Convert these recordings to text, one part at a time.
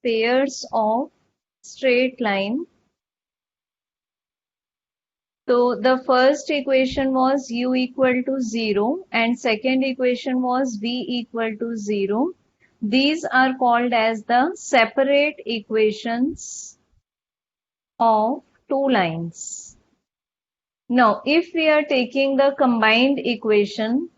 pairs of straight line. So the first equation was u equal to 0 and second equation was v equal to 0. These are called as the separate equations of two lines. Now, if we are taking the combined equation,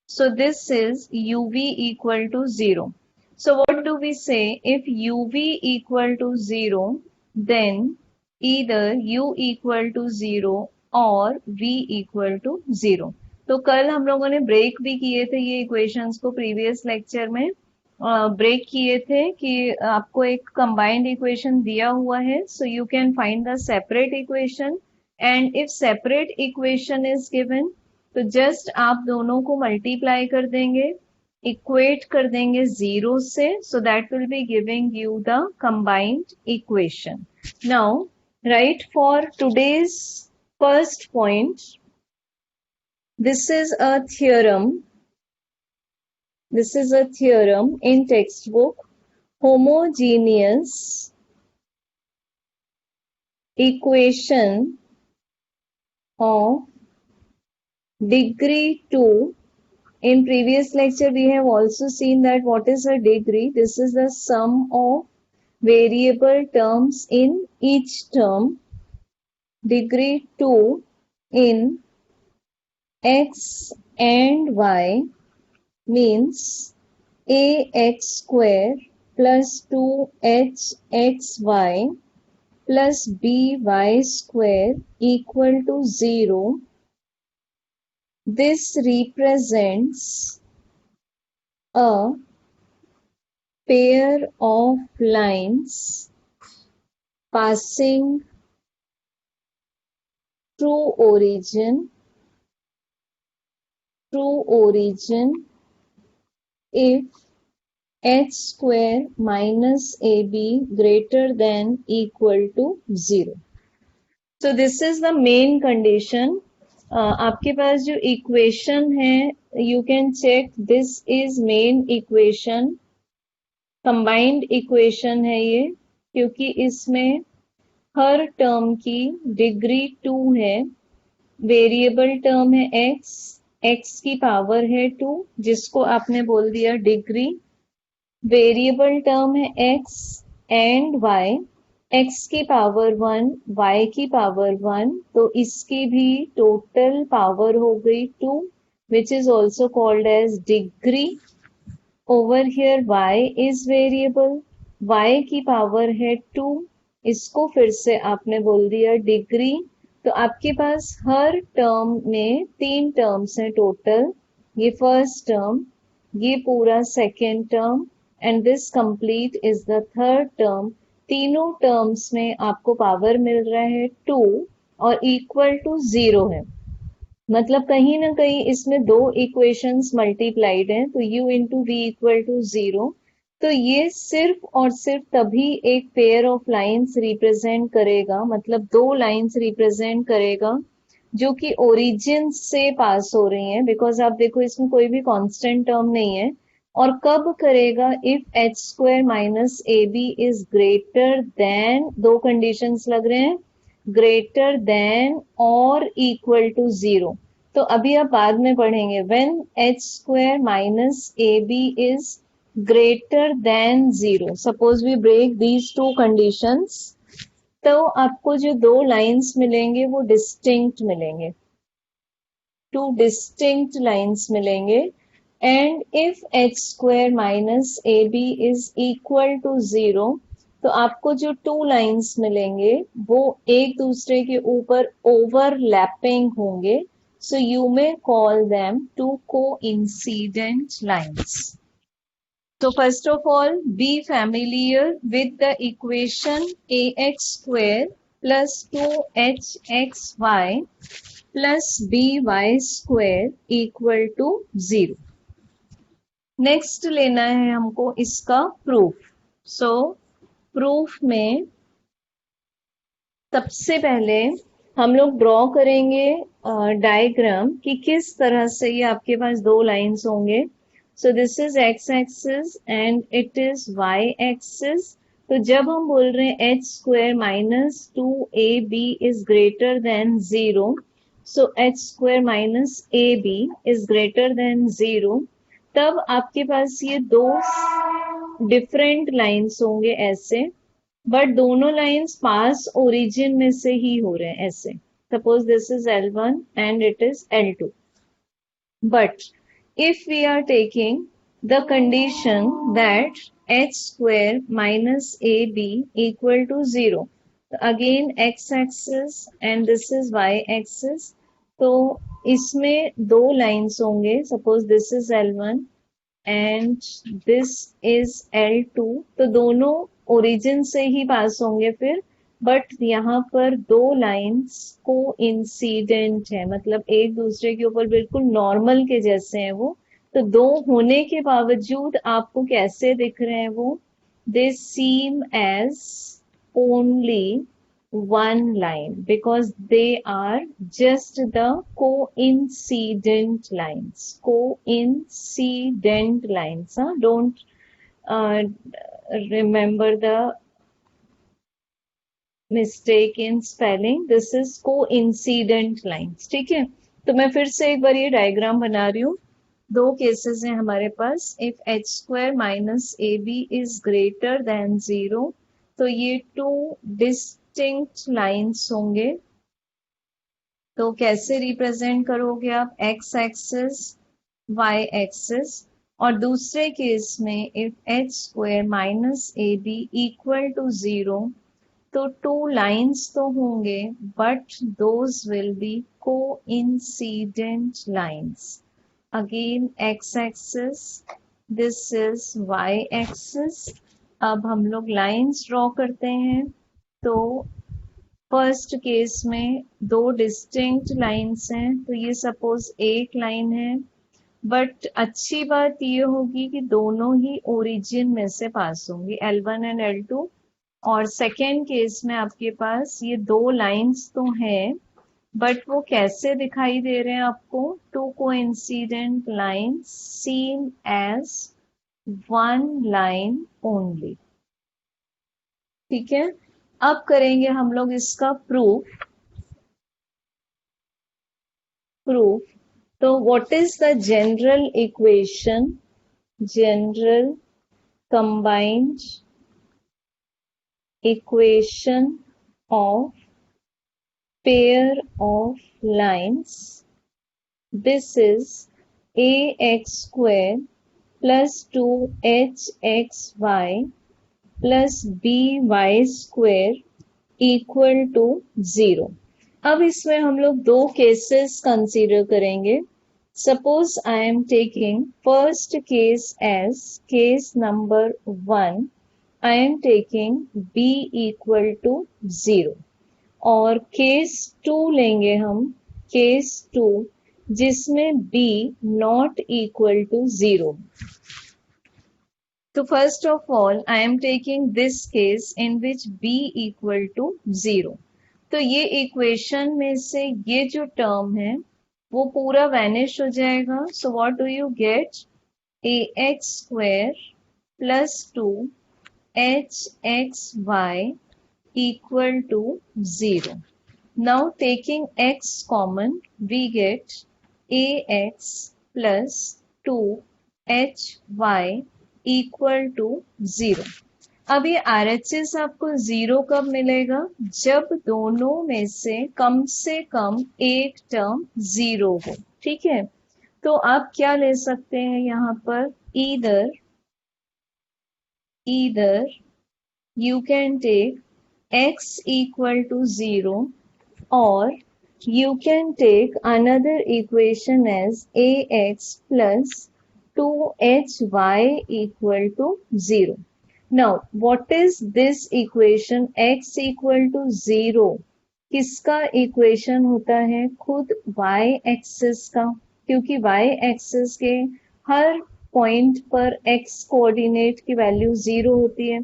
so this is uv equal to 0. So what do we say? If uv equal to 0, then either u equal to 0 और v equal to 0. तो कल हम लोगों ने break भी किए थे ये इक्वेशंस को, प्रीवियस लेक्चर में ब्रेक किए थे कि आपको एक कंबाइंड इक्वेशन दिया हुआ है, so you can find the separate equation, and if separate equation is given तो जस्ट आप दोनों को मल्टीप्लाई कर देंगे, इक्वेट कर देंगे 0 से, so that will be giving you the combined equation. Now right for today's first point, this is a theorem in textbook. Homogeneous equation of degree 2. In previous lecture we have also seen that what is a degree. This is the sum of variable terms in each term. Degree 2 in x and y means ax square plus 2hxy plus by square equal to 0. This represents a pair of lines passing through origin if h square minus ab greater than equal to 0. So this is the main condition. आपके पास जो equation है, you can check, this is main equation, combined equation है ये, क्योंकि इसमें हर term की degree 2 है. Variable term है x की पावर है 2, जिसको आपने बोल दिया डिग्री. वेरिएबल टर्म है x एंड y, x की पावर 1, y की पावर 1, तो इसकी भी टोटल पावर हो गई 2, which is also called as degree. Over here y is variable, y की पावर है 2, इसको फिर से आपने बोल दिया डिग्री. तो आपके पास हर टर्म में 3 टर्म्स हैं टोटल. ये फर्स्ट टर्म, ये पूरा second term, and this complete is the third term. तीनों टर्म्स में आपको पावर मिल रहा है 2 और इक्वल टू 0 है. मतलब कहीं ना कहीं इसमें दो इक्वेशंस मल्टीप्लाइड हैं, तो u into v equal to 0. तो ये सिर्फ और सिर्फ तभी एक पेयर ऑफ लाइंस रिप्रेजेंट करेगा, मतलब 2 लाइंस रिप्रेजेंट करेगा जो कि ओरिजिन से पास हो रही हैं, बिकॉज आप देखो इसमें कोई भी कांस्टेंट टर्म नहीं है. और कब करेगा? If H square minus A B is greater than, 2 conditions लग रहे हैं, ग्रेटर देन और इक्वल टू 0. तो अभी आप बाद में पढ़ेंगे. When h square minus A B is greater than 0, suppose we break these 2 conditions, तो आपको जो 2 लाइंस मिलेंगे वो डिस्टिंक्ट मिलेंगे, 2 डिस्टिंक्ट लाइंस मिलेंगे. And if H square minus A B is equal to 0, तो आपको जो 2 लाइंस मिलेंगे वो एक दूसरे के ऊपर ओवरलैपिंग होंगे. So you may call them 2 coincident lines. So first of all, be familiar with the equation ax square plus 2hxy plus by square equal to 0. Next लेना है हमको इसका प्रूफ. So प्रूफ में सबसे पहले हम लोग ड्रॉ करेंगे डायग्राम कि किस तरह से ये आपके पास दो लाइंस होंगे. So this is x axis and it is y axis. तो जब हम बोल रहे हैं h square minus two a B is greater than zero, so h square minus A B is greater than zero, तब आपके पास ये दो डिफरेंट लाइंस होंगे ऐसे, बट दोनों लाइंस पास ओरिजिन में से ही हो रहे हैं ऐसे. Suppose this is L1 and it is L2. But if we are taking the condition that h square minus ab equal to 0, again x axis and this is y axis, तो इसमें दो lines होंगे. Suppose this is L1 and this is L2, तो दोनों origin से ही पास होंगे फिर, but यहाँ पर दो लाइंस को इंसिडेंट है, मतलब एक दूसरे के ऊपर बिल्कुल नॉर्मल के जैसे हैं वो. तो दो होने के बावजूद आपको कैसे दिख रहे हैं वो, they seem as only one line because they are just the coincident lines. Coincident lines. Huh? Don't uh, remember the mistake in spelling. This is coincident lines. ठीक है, तो मैं फिर से एक बार ये डायग्राम बना रही हूँ. दो केसेस हैं हमारे पास. If H square minus A B is greater than zero, तो ये टू डिस्टिंक्ट लाइंस होंगे. तो कैसे रिप्रेजेंट करोगे आप, एक्स एक्सिस वाई एक्सिस. और दूसरे केस में if H square minus A b equal to zero, तो टू लाइंस तो होंगे but those will be coincident lines. Again x axis, this is y axis. अब हम लोग लाइंस ड्रॉ करते हैं. तो फर्स्ट केस में दो डिस्टिंक्ट लाइंस हैं, तो ये सपोज एक लाइन है, बट अच्छी बात ये होगी कि दोनों ही ओरिजिन में से पास होंगी, L1 एंड L2. और सेकेंड केस में आपके पास ये दो लाइंस तो हैं, बट वो कैसे दिखाई दे रहे हैं आपको, two coincident lines seen as one line only. ठीक है, अब करेंगे हम लोग इसका प्रूफ. तो what is the general equation, general combined equation of pair of lines? This is ax square plus 2hxy plus by square equal to 0. अब इसमें हम लोग दो केसेस कंसीडर करेंगे. Suppose I am taking first case as case number 1. I am taking b equal to 0. और case 2 लेंगे हम, case 2 जिसमें b नॉट इक्वल टू 0. तो first of all I am taking this case in which b equal to 0. तो ये equation में से ये जो टर्म है वो पूरा वैनिश हो जाएगा. So what do you get, ax square plus 2hxy equal to 0. Now taking x common, we get ax plus 2hy equal to 0. अब ये RHS आपको 0 कब मिलेगा, जब दोनों में से कम एक टर्म 0 हो. ठीक है, तो आप क्या ले सकते हैं यहाँ पर, either you can take x equal to 0 or you can take another equation as ax plus 2hy equal to 0. Now what is this equation, x equal to 0 किसका इक्वेशन होता है, खुद y एक्सिस का, क्योंकि y एक्सिस के हर point पर x coordinate की value 0 होती है.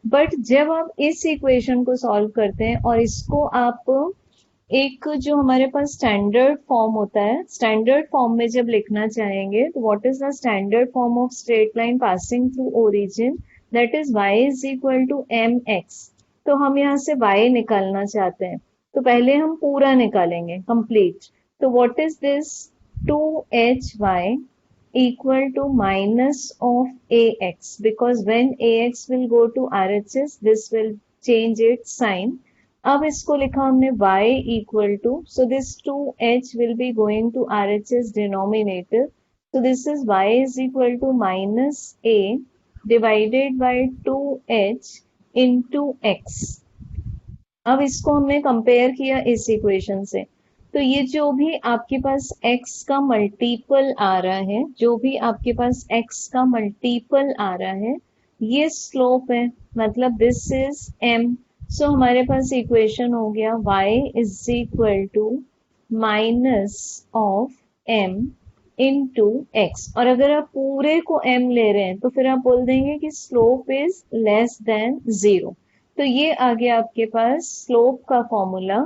बट जब आप इस इक्वेशन को सॉल्व करते हैं और इसको आप एक जो हमारे पास स्टैंडर्ड फॉर्म होता है, स्टैंडर्ड फॉर्म में जब लिखना चाहेंगे तो what is the standard form of straight line passing through origin, that is y is equal to m x. तो हम यहाँ से y निकालना चाहते हैं, तो पहले हम पूरा निकालेंगे कंप्लीट। तो what is this, 2hy equal to minus of ax, because when ax will go to RHS this will change its sign। अब इसको लिखा हमने y equal to, so this 2h will be going to RHS denominator, so this is y is equal to minus a divided by 2h into x। अब इसको हमने compare किया इस equation से, तो ये जो भी आपके पास x का मल्टीपल आ रहा है, जो भी आपके पास x का मल्टीपल आ रहा है, ये स्लोप है, मतलब दिस इज m। सो हमारे पास इक्वेशन हो गया y is equal to minus of m into x. और अगर आप पूरे को m ले रहे हैं तो फिर आप बोल देंगे कि स्लोप इज लेस देन 0। तो ये आ गया आपके पास स्लोप का formula.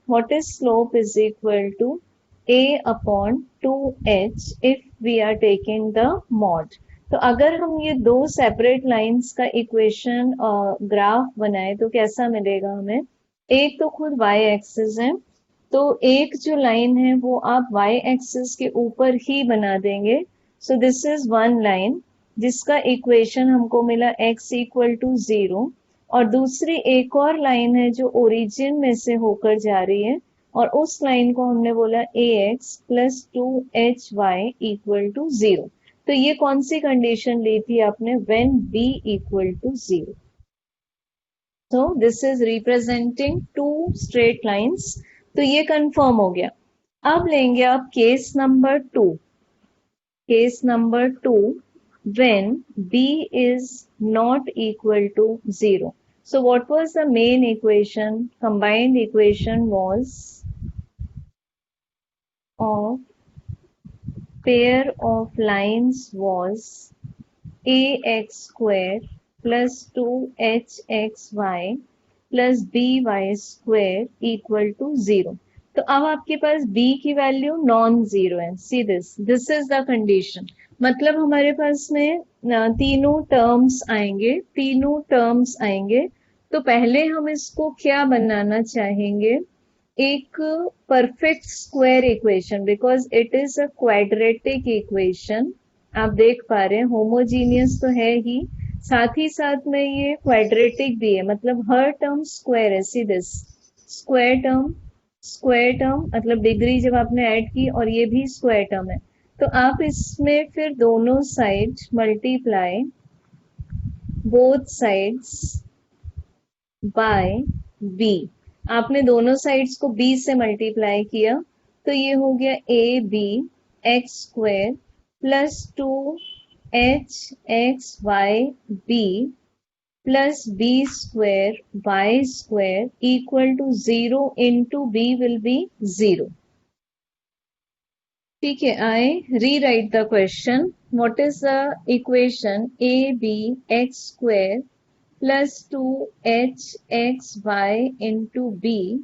What is slope is equal to a upon 2h if we are taking the mod. तो अगर हम ये दो सेपरेट लाइंस का इक्वेशन ग्राफ बनाए तो कैसा मिलेगा हमें, एक तो खुद y एक्सिस है, तो एक जो लाइन है वो आप y एक्सिस के ऊपर ही बना देंगे। सो दिस इज वन लाइन जिसका इक्वेशन हमको मिला x इक्वल टू 0, और दूसरी एक और लाइन है जो ओरिजिन में से होकर जा रही है, और उस लाइन को हमने बोला ax plus 2hy equal to 0। तो ये कौन सी कंडीशन ली थी आपने, व्हेन b इक्वल टू 0। तो this is representing two straight lines. तो ये कंफर्म हो गया। अब लेंगे आप case number 2। Case number 2, when b is not equal to 0. So what was the main equation? Combined equation was of pair of lines was ax square plus 2hxy plus by square equal to 0। तो अब आपके पास b की value non zero है। See this is the condition, मतलब हमारे पास में तीनों terms आएंगे, तीनों टर्म्स आएंगे। तो पहले हम इसको क्या बनाना चाहेंगे, एक perfect square equation, because it is a quadratic equation. आप देख पा रहे हैं होमोजीनियस तो है ही, साथ ही साथ में ये क्वाड्रेटिक भी है, मतलब हर टर्म स्क्वायर है। सी दिस, स्क्वायर टर्म मतलब डिग्री जब आपने ऐड की, और ये भी स्क्वायर टर्म है। तो आप इसमें फिर दोनों side multiply both sides by b। आपने दोनों साइड्स को b से मल्टीप्लाई किया, तो ये हो गया A B x square plus 2hxy b plus b square y square equal to 0 into b will be 0। ठीक है, I rewrite the question. What is the equation, A B x square plus 2hxy into b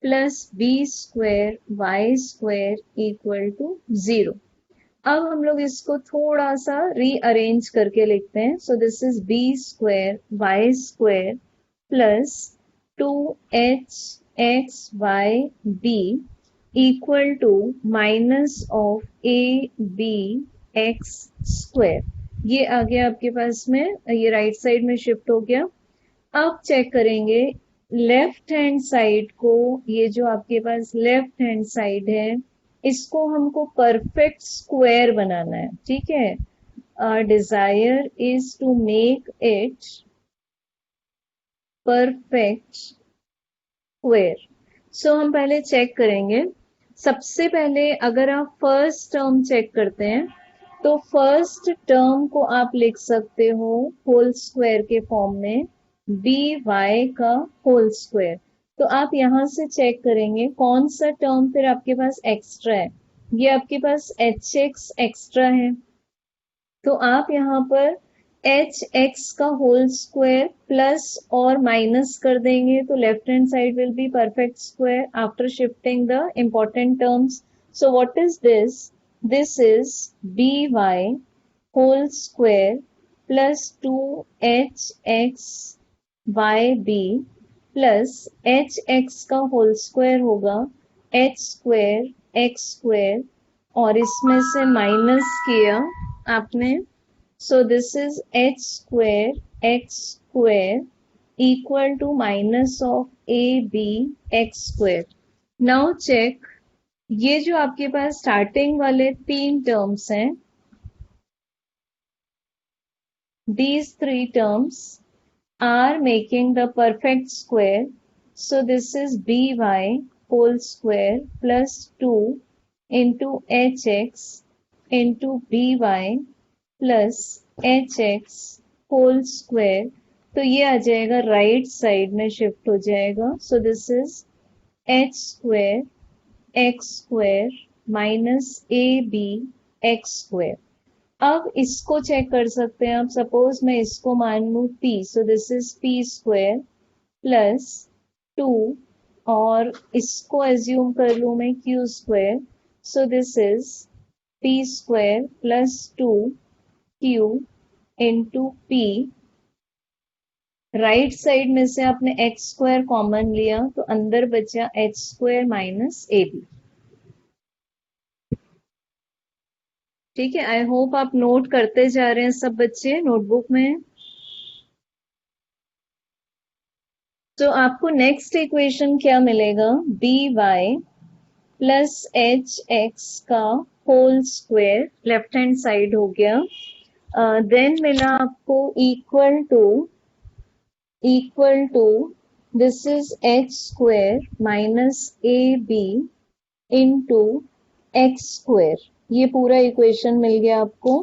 plus b square y square equal to 0। अब हम लोग इसको थोड़ा सा rearrange करके लिखते हैं। So this is b square y square plus 2hxy b equal to minus of a B x square. ये आ गया आपके पास में, ये राइट साइड में शिफ्ट हो गया। अब चेक करेंगे लेफ्ट हैंड साइड को, ये जो आपके पास लेफ्ट हैंड साइड है इसको हमको परफेक्ट स्क्वायर बनाना है। ठीक है, desire is to make it perfect square. So हम पहले चेक करेंगे। सबसे पहले अगर आप फर्स्ट टर्म चेक करते हैं तो फर्स्ट टर्म को आप लिख सकते हो होल स्क्वायर के फॉर्म में, by का होल स्क्वायर। तो आप यहां से चेक करेंगे कौन सा टर्म फिर आपके पास एक्स्ट्रा है। ये आपके पास hx एक्स्ट्रा है, तो आप यहाँ पर एच एक्स का होल स्क्वायर प्लस और माइनस कर देंगे तो left hand side will be perfect square after shifting the important terms. So what is this? This is by whole square plus 2hx yb plus hx का whole square होगा h square x square और इसमें से minus किया आपने. So this is h square x square equal to minus of ab x square. Now check, ये जो आपके पास स्टार्टिंग वाले तीन टर्म्स हैं, these three terms are making the perfect square. So this is by whole square plus 2 into hx into by plus H x whole square. तो ये आ जाएगा राइट साइड में शिफ्ट हो जाएगा. So this is H square x square minus A B x square. अब इसको check कर सकते हैं आप. सपोज मैं इसको मान लू p. So this is p square plus 2 और इसको एज्यूम कर लू मैं q square. So this is p square plus 2 q into p. Right side में से आपने एक्स स्क्वायर कॉमन लिया तो अंदर बचा एच स्क्वायर माइनस ए बी. ठीक है, आई होप आप नोट करते जा रहे हैं सब बच्चे नोटबुक में. तो आपको नेक्स्ट इक्वेशन क्या मिलेगा? B Y plus H X का whole square left hand side हो गया. देन मिला आपको equal to this is h square minus ab into x square. ये पूरा इक्वेशन मिल गया आपको.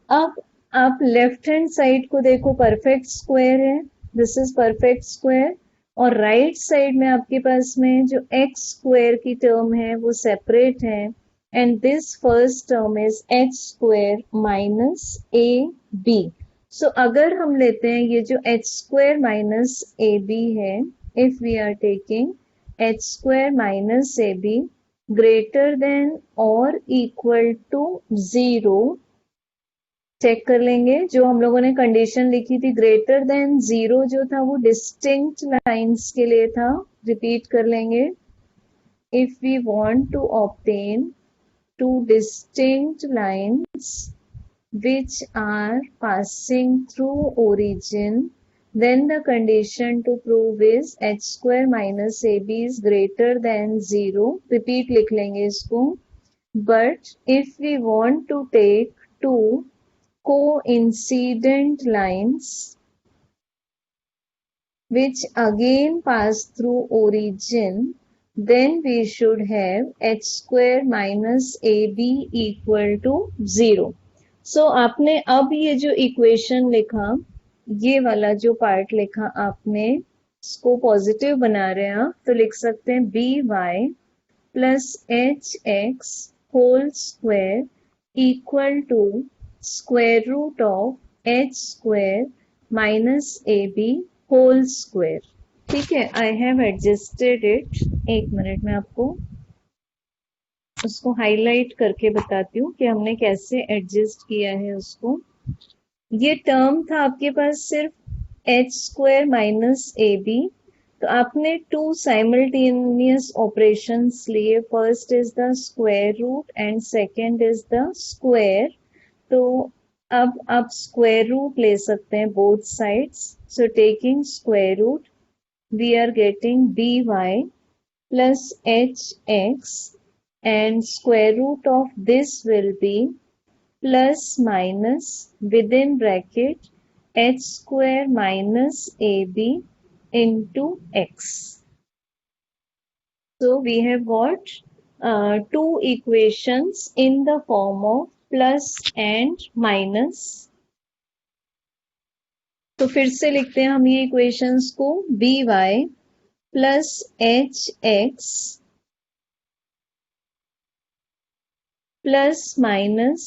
अब आप लेफ्ट हैंड साइड को देखो, परफेक्ट स्क्वायर है, दिस इज परफेक्ट स्क्वायर. और राइट साइड में आपके पास में जो एक्स स्क्वायर की टर्म है वो सेपरेट है and this first term is H square minus A B. So अगर हम लेते हैं ये जो एच स्क्वायर माइनस ए बी है, if we are taking H square minus A B greater than और इक्वल टू 0, चेक कर लेंगे. जो हम लोगों ने कंडीशन लिखी थी ग्रेटर देन 0 जो था वो डिस्टिंक्ट लाइंस के लिए था. रिपीट कर लेंगे. If we want to obtain two distinct lines which are passing through origin, then the condition to prove is h square minus ab is greater than 0. Repeat लिख लेंगे इसको. But if we want to take two coincident lines which again pass through origin, then we should have h square minus ab equal to 0. So आपने अब ये जो equation लिखा, ये वाला जो पार्ट लिखा आपने, इसको पॉजिटिव बना रहे हैं आप, तो लिख सकते हैं b Y plus H x whole square equal to square root of H square minus A b whole square. ठीक है, आई हैव एडजस्टेड इट. एक मिनट में आपको उसको हाईलाइट करके बताती हूँ कि हमने कैसे एडजस्ट किया है उसको. ये टर्म था आपके पास सिर्फ एच स्क्वायर माइनस ए बी. तो आपने टू साइमल्टेनियस ऑपरेशंस लिए. First is the square root and second is the square. तो अब आप स्क्वायर रूट ले सकते हैं both sides. So taking square root we are getting by plus hx and square root of this will be plus minus within bracket h square minus ab into x. So we have got two equations in the form of plus and minus. तो फिर से लिखते हैं हम ये equations को. B Y plus H x plus minus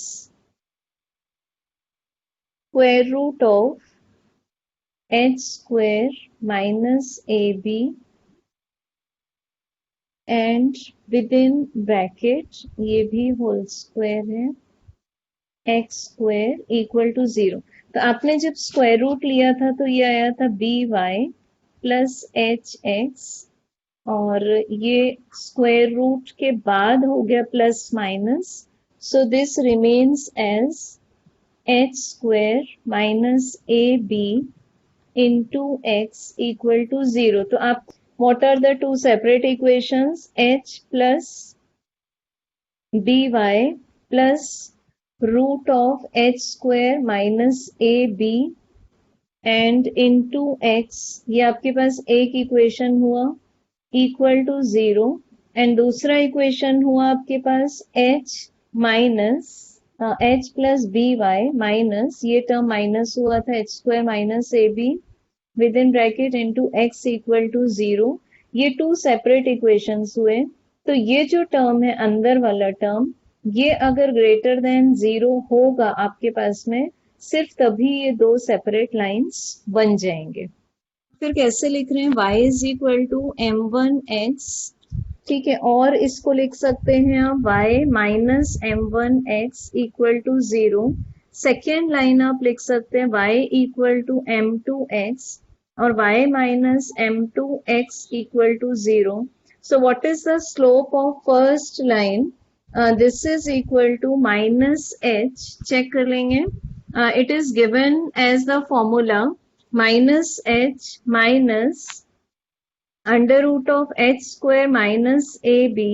square root of h square minus ab and within bracket ये भी होल स्क्वायर है एक्स स्क्वायर इक्वल टू 0। तो आपने जब स्क्वायर रूट लिया था तो ये आया था b Y plus H x, और ये स्क्वायर रूट के बाद हो गया plus minus, so this remains as h square minus A b into x equal to 0। तो आप what are the two separate equations? h plus by plus root of h square minus ab and into x, ये आपके पास एक equation हुआ equal to 0, and दूसरा equation हुआ आपके पास h minus h plus b y minus, ये term minus हुआ था h square minus A b within bracket into x equal to 0। ये टू सेपरेट इक्वेशंस हुए। तो ये जो टर्म है अंदर वाला टर्म, ये अगर ग्रेटर देन 0 होगा आपके पास में, सिर्फ तभी ये दो सेपरेट लाइंस बन जाएंगे। फिर कैसे लिख रहे हैं? y is equal to m1x, ठीक है, और इसको लिख सकते हैं आप y minus m1x equal to 0। Second line आप लिख सकते हैं y इक्वल टू m2x और y minus m2x equal to 0। So what is the slope of first line? This is equal to minus h, check कर लेंगे, it is given as the formula minus h minus under root of H square minus A b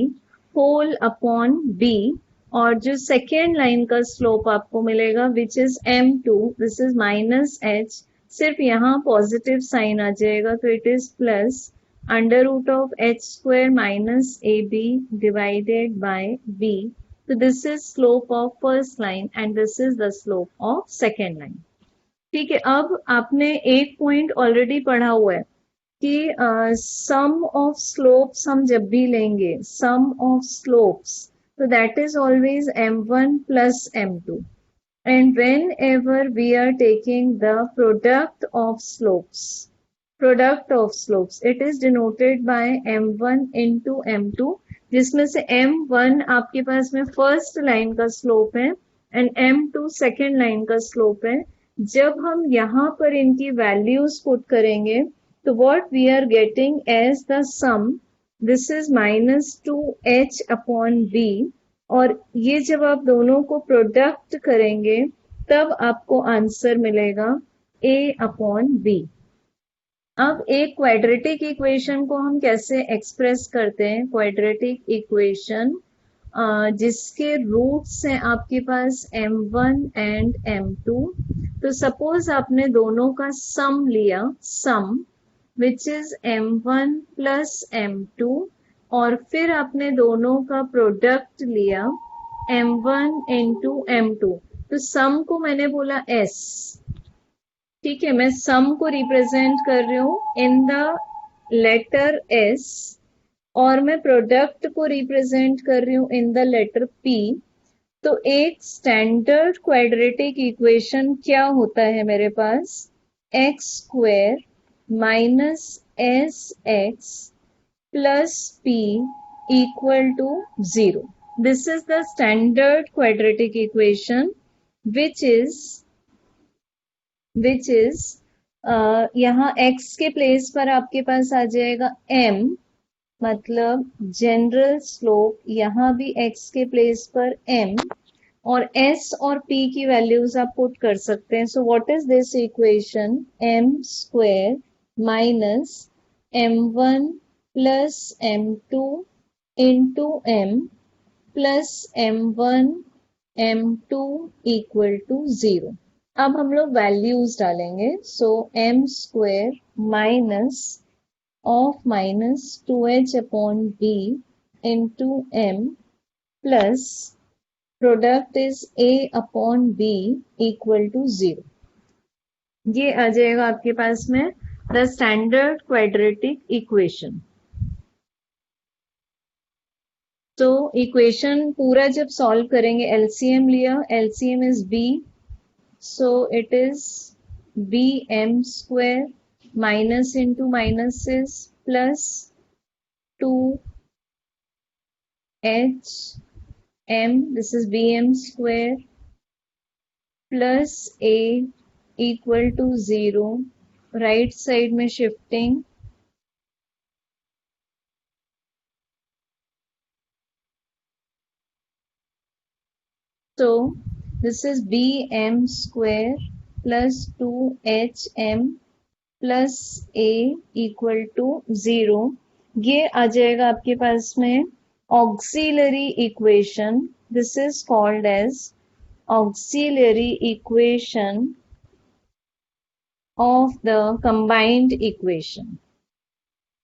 whole upon b, और जो second line का slope आपको मिलेगा which is m2, this is minus h, सिर्फ यहाँ positive sign आ जाएगा तो it is plus under root of H square minus A B divided by B. तो this is slope of first line and this is the slope of second line. ठीक है, अब आपने एक पॉइंट ऑलरेडी पढ़ा हुआ है कि सम ऑफ स्लोप्स हम जब भी लेंगे, सम ऑफ स्लोप्स, तो that is always m1 plus m2, and whenever we are taking the product of slopes, it is denoted by m1 into m2, जिसमें से m1 आपके पास में फर्स्ट लाइन का स्लोप है एंड m2 सेकेंड लाइन का slope है। जब हम यहाँ पर इनकी वैल्यूज पुट करेंगे तो what we are getting as the sum, this is minus 2h upon b, और ये जब आप दोनों को प्रोडक्ट करेंगे तब आपको आंसर मिलेगा a upon b। अब एक क्वाड्रेटिक इक्वेशन को हम कैसे एक्सप्रेस करते हैं? क्वाड्रेटिक इक्वेशन जिसके रूट्स हैं आपके पास m1 एंड m2, तो सपोज आपने दोनों का सम लिया, सम which is m1 plus m2, और फिर आपने दोनों का प्रोडक्ट लिया m1 इंटू m2, तो सम को मैंने बोला s, ठीक है, मैं सम को रिप्रेजेंट कर रही हूं इन द लेटर s, और मैं प्रोडक्ट को रिप्रेजेंट कर रही हूं इन द लेटर p। तो एक स्टैंडर्ड क्वाड्रेटिक इक्वेशन क्या होता है मेरे पास? X square minus S X plus P equal to 0। This is the standard quadratic equation which is यहाँ x के प्लेस पर आपके पास आ जाएगा m, मतलब जनरल स्लोप, यहाँ भी x के प्लेस पर m, और s और p की वैल्यूज आप पुट कर सकते हैं। So what is this equation? m square minus m1 plus m2 into m plus m1 m2 equal to 0। अब हम लोग वैल्यूज डालेंगे। So m square minus of minus 2h upon b into m plus product is a upon b equal to 0। ये आ जाएगा आपके पास में द स्टैंडर्ड क्वाड्रेटिक इक्वेशन। तो इक्वेशन पूरा जब सॉल्व करेंगे, एलसीएम लिया, LCM is b, So it is bm square minus into minus is plus 2 h m, this is bm square plus a equal to 0. Right side में shifting. So this is bm square plus 2hm plus a equal to 0. ये आ जाएगा आपके पास में auxiliary equation. This is called as auxiliary equation of the combined equation.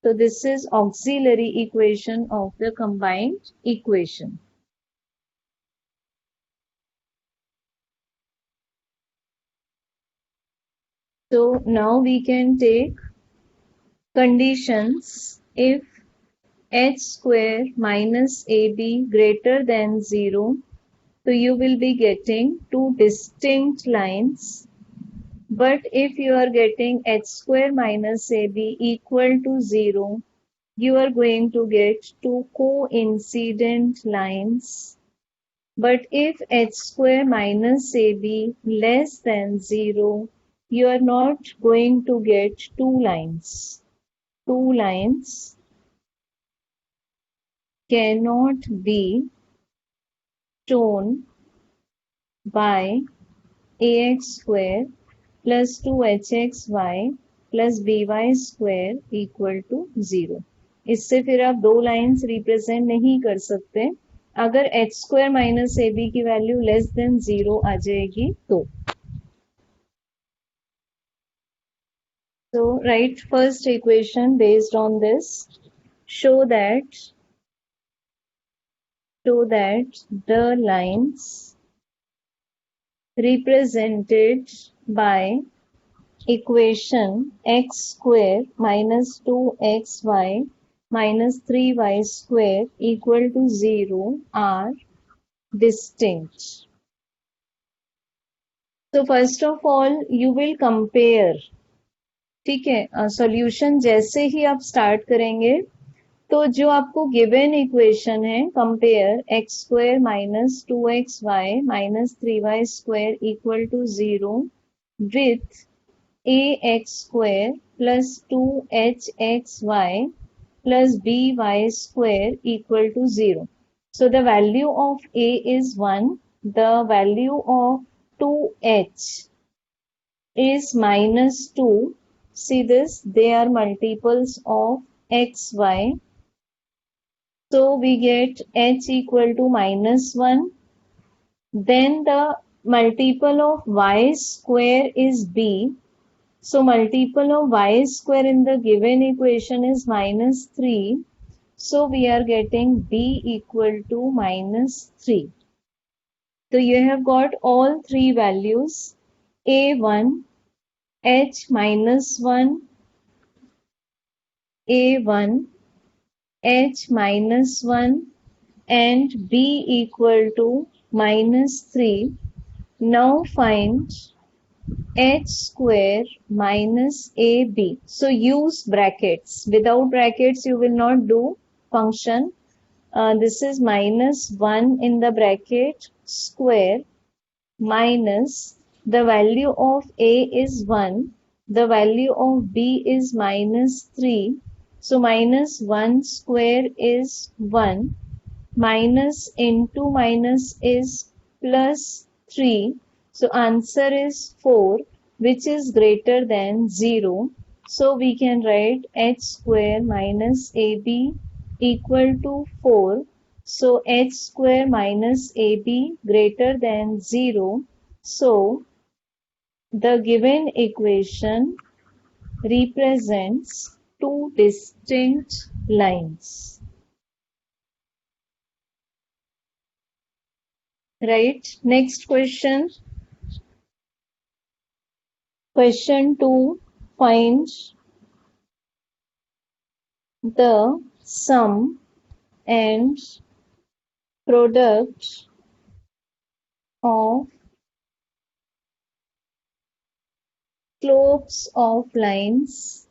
So this is auxiliary equation of the combined equation. So now we can take conditions if h square minus ab greater than 0. So you will be getting two distinct lines. But if you are getting h square minus ab equal to 0, you are going to get two coincident lines. But if h square minus ab less than 0, you are not going to get two lines. Two lines cannot be shown by ax square plus 2hxy plus by square equal to 0. इससे फिर आप दो lines represent नहीं कर सकते अगर h square minus ए b की value less than 0 आ जाएगी तो. So write first equation based on this. Show that the lines represented by equation x square minus 2xy minus 3y square equal to 0 are distinct. So first of all you will compare. ठीक है, solution जैसे ही आप start करेंगे तो जो आपको गिवन equation है compare x square minus 2xy minus 3y square equal to 0 with ax square plus 2hxy plus by square equal to 0. So the value of a is 1. The value of 2h is minus 2. See this, they are multiples of xy. So we get h equal to minus 1. Then the multiple of y square is b. So multiple of y square in the given equation is minus 3. So we are getting b equal to minus 3. So you have got all three values. A1, h minus 1, A1, h minus 1 and b equal to minus 3. Now find h square minus ab. So use brackets. Without brackets you will not do function. This is minus 1 in the bracket square minus the value of a is 1. The value of b is minus 3. So minus 1 square is 1. Minus into minus is plus 3. So answer is 4, which is greater than 0. So we can write h square minus ab equal to 4. So h square minus ab greater than 0. So the given equation represents two distinct lines. Right? Next question. Question 2. Find the sum and product of slopes of lines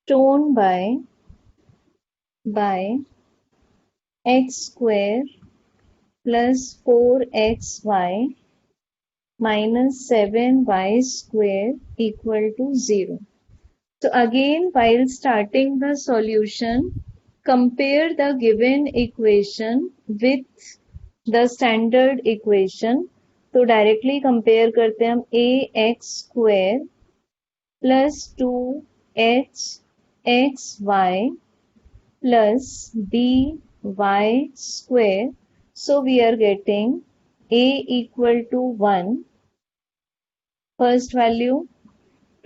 shown by x square plus 4xy minus 7y square equal to 0. So again, while starting the solution, compare the given equation with the standard equation. तो directly compare करते हैं हम ax square plus 2h xy plus by square. So we are getting a equal to 1, first value,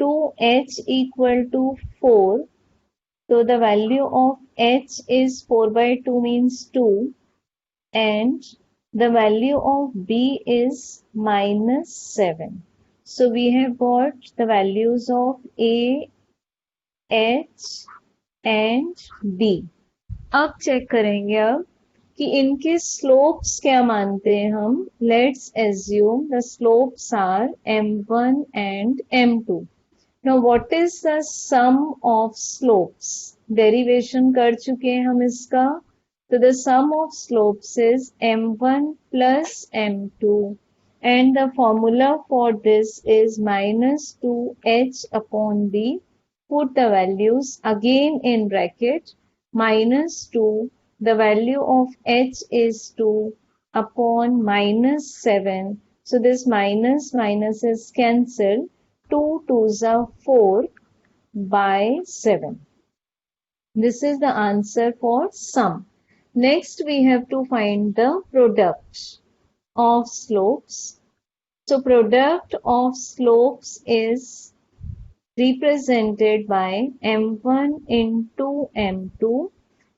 2h equal to 4. So the value of h is 4 by 2 means 2, and the value of b is minus 7. So we have got the values of a, h and b. अब चेक करेंगे अब कि इनके slopes क्या मानते हैं हम. Let's assume the slopes are m1 and m2. Now what is the sum of slopes. Derivation कर चुके हैं हम इसका. तो the sum of slopes is m1 plus m2 and the formula for this is minus 2h upon b. Put the values again in bracket. Minus 2, the value of h is 2 upon minus 7. So this minus is cancelled. 2 2s are 4 by 7. This is the answer for sum. Next we have to find the product of slopes. So product of slopes is represented by m1 into m2,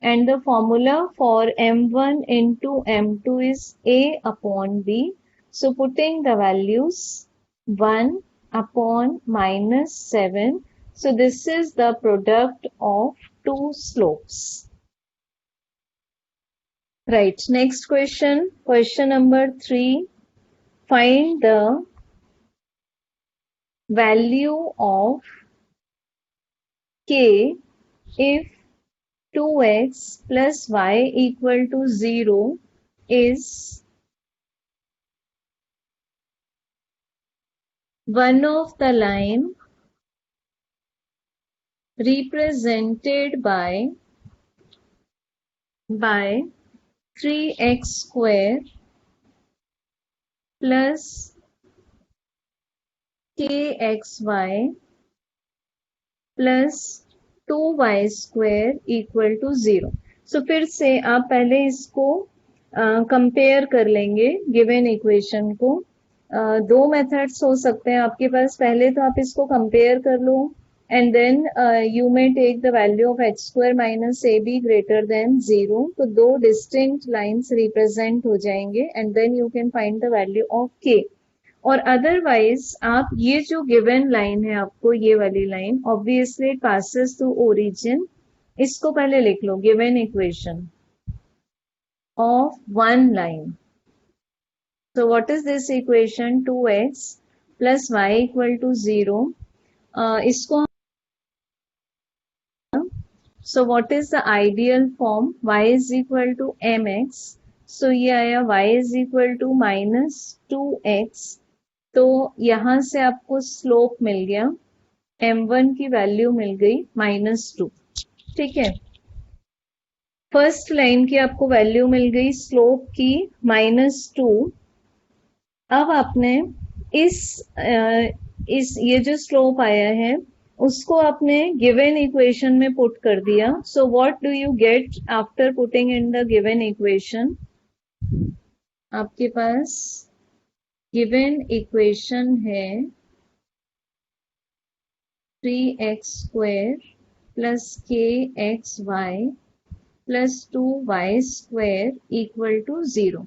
and the formula for m1 into m2 is a upon b. So putting the values 1 upon minus 7. So this is the product of two slopes. Right, next question. Question number 3. Find the value of k if 2x plus y equal to 0 is one of the line represented by 3x square plus kxy plus 2y square equal to 0. So फिर से आप पहले इसको compare कर लेंगे given equation को. दो methods हो सकते हैं आपके पास. पहले तो आप इसको कंपेयर कर लो and then you may take the value of h square minus ab greater than 0. तो दो distinct lines represent हो जाएंगे and then you can find the value of k. और अदरवाइज आप ये जो गिवन लाइन है आपको ये वाली line obviously it passes through origin. इसको पहले लिख लो. Given equation of one line. So what is this equation. 2x plus y equal to 0. इसको so what is the ideal form. y is equal to mx. So ये आया y is equal to minus 2x. तो यहां से आपको slope मिल गया. m1 की value मिल गई -2. ठीक है, फर्स्ट लाइन की आपको वैल्यू मिल गई स्लोप की -2. अब आपने इस ये जो स्लोप आया है उसको आपने गिवन इक्वेशन में पुट कर दिया. So what do you get after putting in the given equation. आपके पास गिवन इक्वेशन है 3x square plus kxy plus 2y square equal to 0.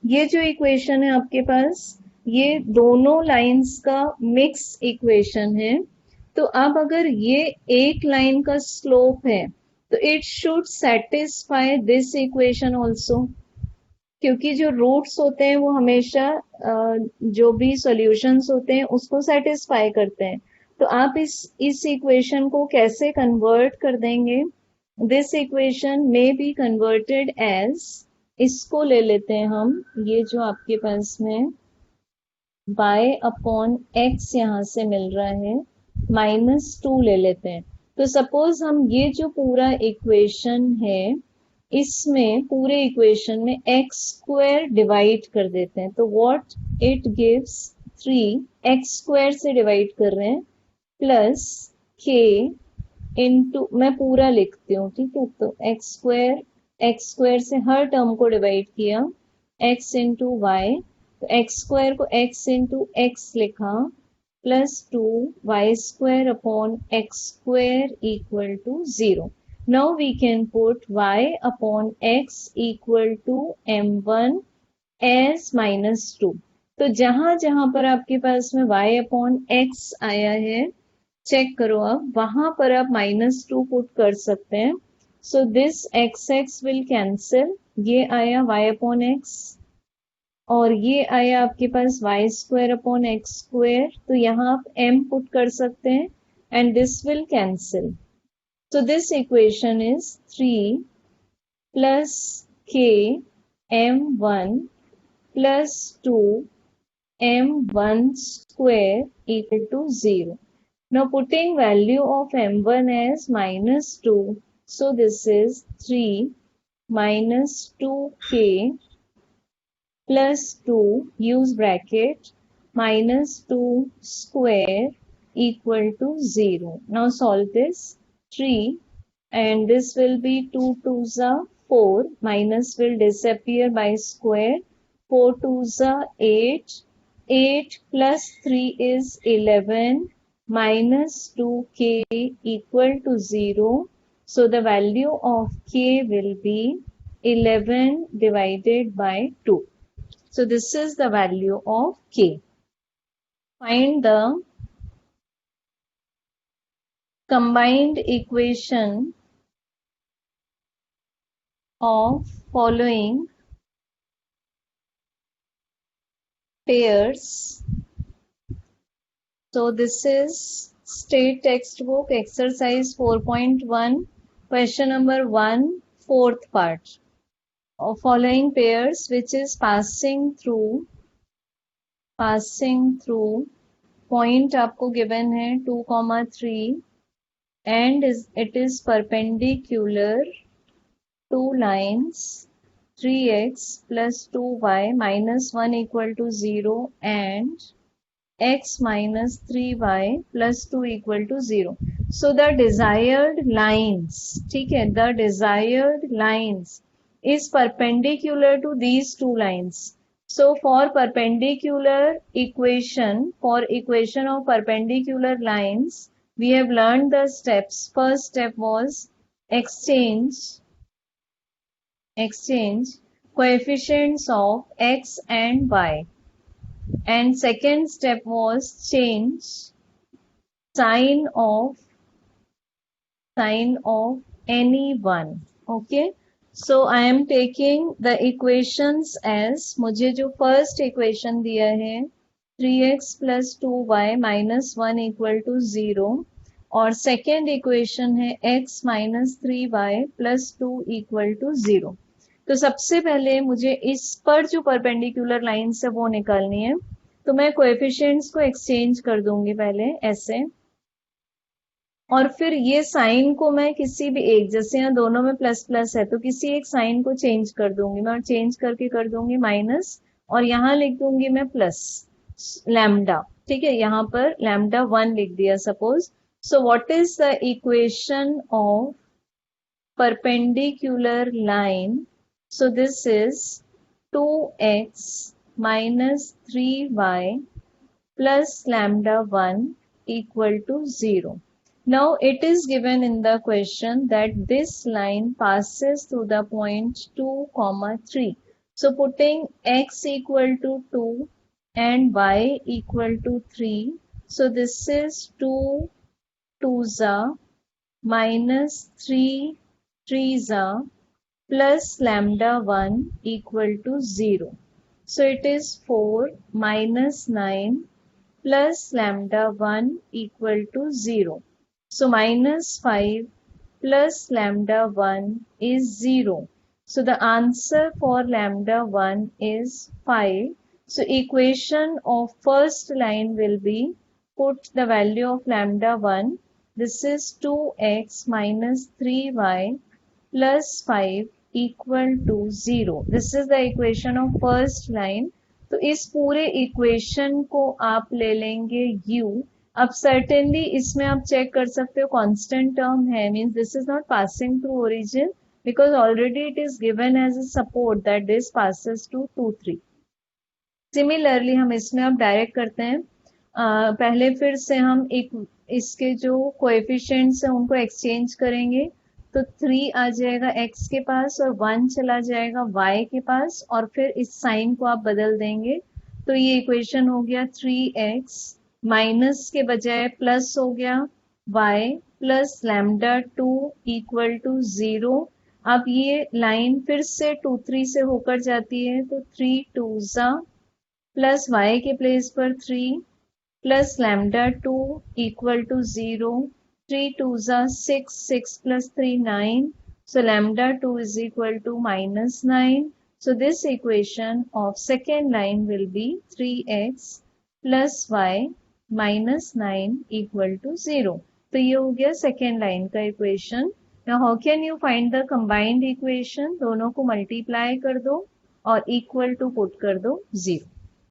ये जो इक्वेशन है आपके पास ये दोनों लाइंस का मिक्स इक्वेशन है. तो अब अगर ये एक लाइन का स्लोप है तो it should satisfy this equation also, क्योंकि जो रूट्स होते हैं वो हमेशा जो भी सॉल्यूशंस होते हैं उसको सेटिस्फाई करते हैं। तो आप इस इक्वेशन को कैसे कन्वर्ट कर देंगे? This equation may be converted as, इसको ले लेते हैं हम, ये जो आपके पास में y अपॉन x यहाँ से मिल रहा है -2 ले लेते हैं। तो सपोज हम ये जो पूरा इक्वेशन है इसमें पूरे इक्वेशन में x स्क्वायर डिवाइड कर देते हैं। तो what it gives 3, x square से डिवाइड कर रहे हैं प्लस k इंटू, मैं पूरा लिखती हूँ, ठीक है। तो x स्क्वायर से हर टर्म को डिवाइड किया, x इंटू वाई, तो x स्क्वायर को x इंटू एक्स लिखा plus 2 y square upon x square equal to 0। Now we can put y upon x equal to m1 as -2। तो जहां जहां पर आपके पास में y अपॉन x आया है, चेक करो आप, वहां पर आप -2 पुट कर सकते हैं। So this x will cancel, ये आया y अपॉन एक्स और ये आया आपके पास Y square upon x square. तो यहाँ आप m पुट कर सकते हैं and this will cancel. So this equation is 3 plus k m1 plus 2 m1 square equal to 0. Now putting value of m1 as -2. So this is 3 minus 2k plus 2, use bracket, minus 2 square equal to 0. Now solve this. 3 and this will be 2 2s are 4, minus will disappear by square, 4 2s are 8, 8 plus 3 is 11, minus 2k equal to 0. So the value of k will be 11 divided by 2. So this is the value of k. Find the combined equation of following pairs. So this is state textbook exercise 4.1, question number 1, fourth part. Of following pairs which is passing through point आपको given है 2,3 and it is perpendicular two lines 3x plus 2y minus 1 equal to 0 and x minus 3y plus 2 equal to 0. So the desired lines, ठीक है, the desired lines is perpendicular to these two lines. So for perpendicular equation, for equation of perpendicular lines, we have learned the steps. First step was exchange coefficients of x and y, and second step was change sign of any one. Okay, so I am taking the equations as, मुझे जो first equation दिया है 3x plus 2y minus 1 equal to 0 और second equation है x minus 3y plus 2 equal to 0. तो सबसे पहले मुझे इस पर जो परपेंडिकुलर लाइन्स है वो निकालनी है। तो मैं कोएफिशिएंट्स को एक्सचेंज कर दूंगी पहले ऐसे, और फिर ये साइन को मैं किसी भी एक, जैसे यहाँ दोनों में प्लस प्लस है तो किसी एक साइन को चेंज कर दूंगी मैं, और चेंज करके कर दूंगी माइनस, और यहाँ लिख दूंगी मैं प्लस लैम्डा। ठीक है, यहाँ पर लैम्डा 1 लिख दिया suppose. So what is the equation of perpendicular line? So this is 2x minus 3y plus lambda 1 equal to 0. Now it is given in the question that this line passes through the point 2, 3. So putting x equal to 2 and y equal to 3. So this is 2 2s are minus 3 3s are plus lambda 1 equal to 0. So it is 4 minus 9 plus lambda 1 equal to 0. So minus 5 plus lambda 1 is 0. So the answer for lambda 1 is 5. So equation of first line will be, put the value of lambda 1. This is 2x minus 3y plus 5 equal to 0. This is the equation of first line. तो इस पूरे equation को आप ले लेंगे u. अब certainly इसमें आप चेक कर सकते हो कांस्टेंट टर्म है, means this is not passing through origin because already it is given as a support that this passes to 2 3. Similarly हम इसमें अब डायरेक्ट करते हैं. पहले फिर से हम एक इसके जो कोएफिशिएंट्स हैं उनको एक्सचेंज करेंगे. तो 3 आ जाएगा x के पास और 1 चला जाएगा y के पास और फिर इस साइन को आप बदल देंगे. तो ये इक्वेशन हो गया 3x माइनस के बजाय प्लस हो गया y plus lambda 2 equal to 0. अब ये लाइन फिर से 2 3 से होकर जाती है तो 3 2 ज़ा प्लस y के प्लेस पर 3 प्लस लैम्डा 2 इक्वल टू 0. 3 2 ज़ा 6 6 plus 3 9. So lambda 2 is equal to minus 9. So this equation of second line will be 3x plus y minus 9 equal to 0. तो ये हो गया second line का equation. Now how can you find the combined equation? दोनों को multiply कर दो और equal to put कर दो 0.